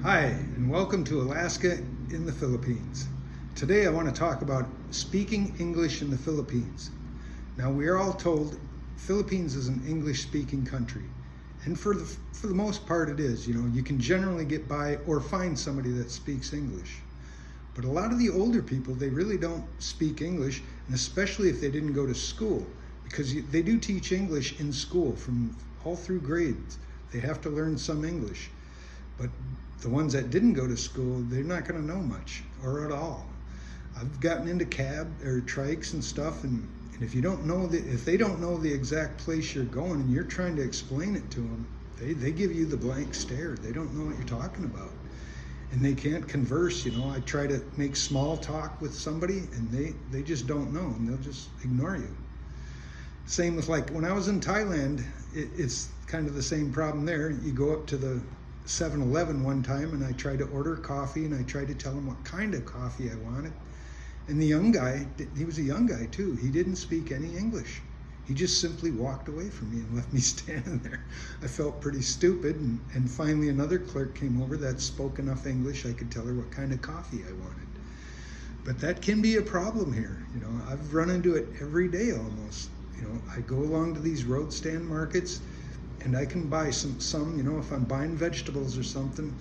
Hi, and welcome to Alaska in the Philippines. Today I want to talk about speaking English in the Philippines. Now, we are all told Philippines is an English-speaking country, and for the most part it is. You can generally get by or find somebody that speaks English. But a lot of the older people, they really don't speak English, and especially if they didn't go to school, because they do teach English in school from all through grades. They have to learn some English. But the ones that didn't go to school, they're not going to know much or at all. I've gotten into cab or trikes and stuff, and if you don't know if they don't know the exact place you're going and you're trying to explain it to them, they give you the blank stare. They don't know what you're talking about, and they can't converse. I try to make small talk with somebody, and they just don't know, and they'll just ignore you. Same with, like, when I was in Thailand, it's kind of the same problem there. You go up to the 7-Eleven one time, and I tried to order coffee, and I tried to tell him what kind of coffee I wanted. And the young guy, he was a young guy too, he didn't speak any English. He just simply walked away from me and left me standing there. I felt pretty stupid, and finally another clerk came over that spoke enough English I could tell her what kind of coffee I wanted. But that can be a problem here. I've run into it every day almost. I go along to these road stand markets, and I can buy some, if I'm buying vegetables or something,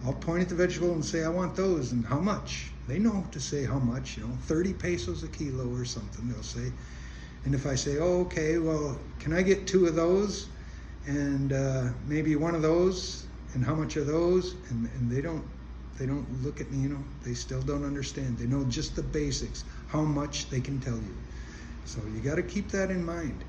I'll point at the vegetable and say, I want those, and how much? They know to say how much, 30 pesos a kilo or something, they'll say. And if I say, oh, okay, well, can I get 2 of those, and maybe 1 of those, and how much are those? And they don't look at me, they still don't understand. They know just the basics, how much they can tell you. So you got to keep that in mind.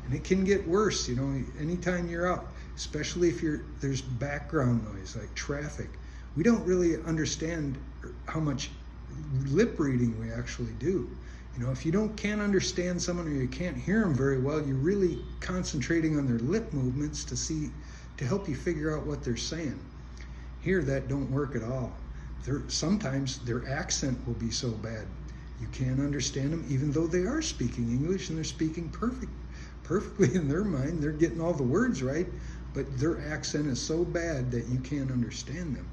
And it can get worse, anytime you're out, especially if there's background noise like traffic. We don't really understand how much lip reading we actually do. If you can't understand someone, or you can't hear them very well, you're really concentrating on their lip movements to help you figure out what they're saying. Here, that don't work at all. Sometimes their accent will be so bad you can't understand them, even though they are speaking English and they're speaking perfectly in their mind. They're getting all the words right, but their accent is so bad that you can't understand them,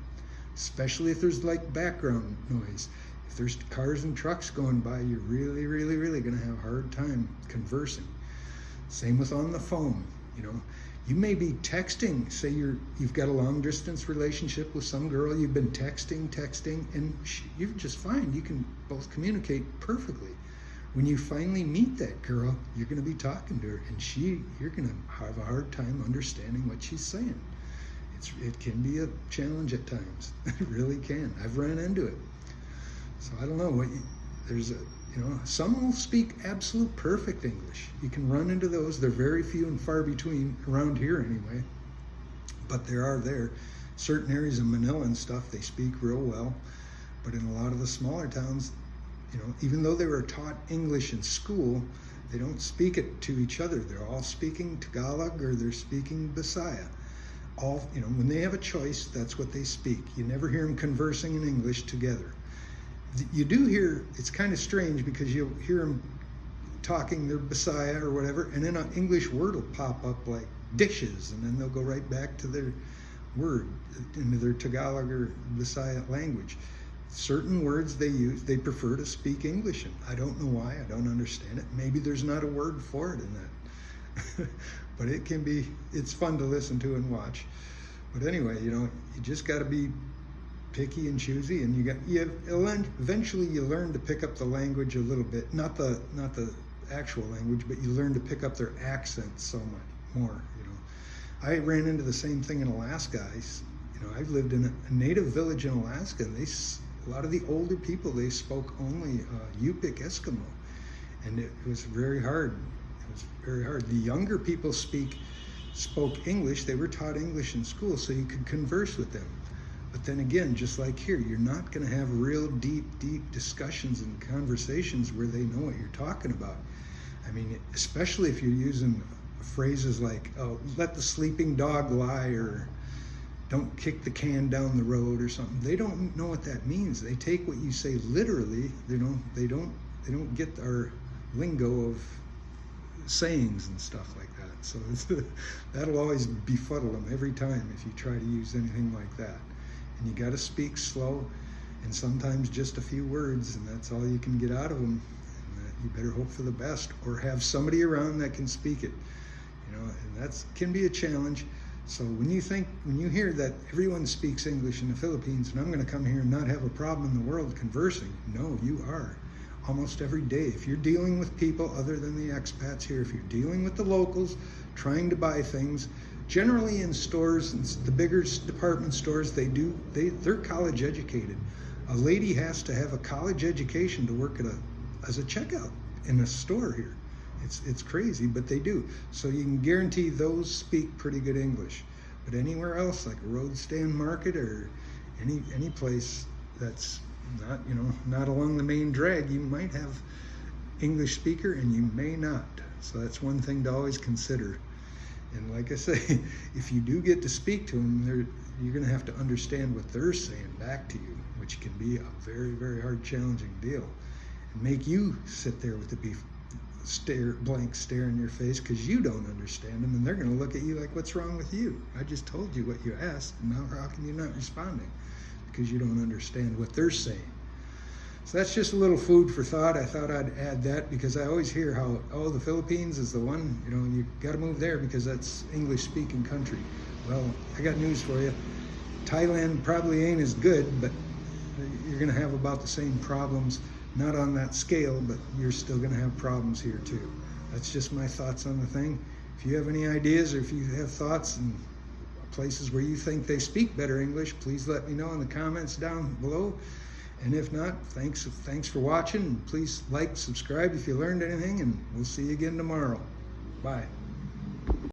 especially if there's like background noise. If there's cars and trucks going by, you're really, really, really going to have a hard time conversing. Same with on the phone. You may be texting, say you've got a long distance relationship with some girl, you've been texting, and you're just fine. You can both communicate perfectly. When you finally meet that girl, you're going to be talking to her, and you're going to have a hard time understanding what she's saying. It can be a challenge at times. It really can. I've ran into it. So I don't know. Some will speak absolute perfect English. You can run into those. They're very few and far between around here anyway. But there are certain areas of Manila and stuff, they speak real well. But in a lot of the smaller towns, even though they were taught English in school, they don't speak it to each other. They're all speaking Tagalog, or they're speaking Bisaya. When they have a choice, that's what they speak. You never hear them conversing in English together. You do hear, it's kind of strange, because you'll hear them talking their Bisaya or whatever, and then an English word will pop up like dishes, and then they'll go right back to their word, into their Tagalog or Bisaya language. Certain words they prefer to speak English in. I don't know why, I don't understand it. Maybe there's not a word for it in that. But it's fun to listen to and watch. But anyway, you just got to be picky and choosy, and eventually you learn to pick up the language a little bit, not the actual language, but you learn to pick up their accent so much more. I ran into the same thing in Alaska. I lived in a native village in Alaska, and a lot of the older people, they spoke only Yupik Eskimo, and it was very hard. The younger people spoke English. They were taught English in school, so you could converse with them. But then again, just like here, you're not going to have real deep discussions and conversations where they know what you're talking about. I mean, especially if you're using phrases like, oh, let the sleeping dog lie, or don't kick the can down the road or something. They don't know what that means. They take what you say literally. They don't get our lingo of sayings and stuff like that. So that'll always befuddle them every time if you try to use anything like that. and you got to speak slow, and sometimes just a few words, and that's all you can get out of them. And you better hope for the best, or have somebody around that can speak it. And that can be a challenge. So when you hear that everyone speaks English in the Philippines, and I'm going to come here and not have a problem in the world conversing, no, you are. Almost every day. If you're dealing with people other than the expats here, if you're dealing with the locals, trying to buy things, generally in stores, and the bigger department stores, they're college educated. A lady has to have a college education to work as a checkout in a store here. It's crazy, but they do. So you can guarantee those speak pretty good English. But anywhere else, like a road stand market or any place that's not along the main drag, you might have English speaker and you may not. So that's one thing to always consider. And like I say, if you do get to speak to them, you're going to have to understand what they're saying back to you, which can be a very, very hard, challenging deal, and make you sit there with the blank stare in your face because you don't understand them, and they're going to look at you like, what's wrong with you? I just told you what you asked, and now how can you not responding? Because you don't understand what they're saying. So that's just a little food for thought. I thought I'd add that because I always hear how, the Philippines is the one, you got to move there because that's English-speaking country. Well, I got news for you. Thailand probably ain't as good, but you're going to have about the same problems. Not on that scale, but you're still going to have problems here too. That's just my thoughts on the thing. If you have any ideas, or if you have thoughts and places where you think they speak better English, please let me know in the comments down below. And if not, thanks for watching. Please like, subscribe if you learned anything, and we'll see you again tomorrow. Bye.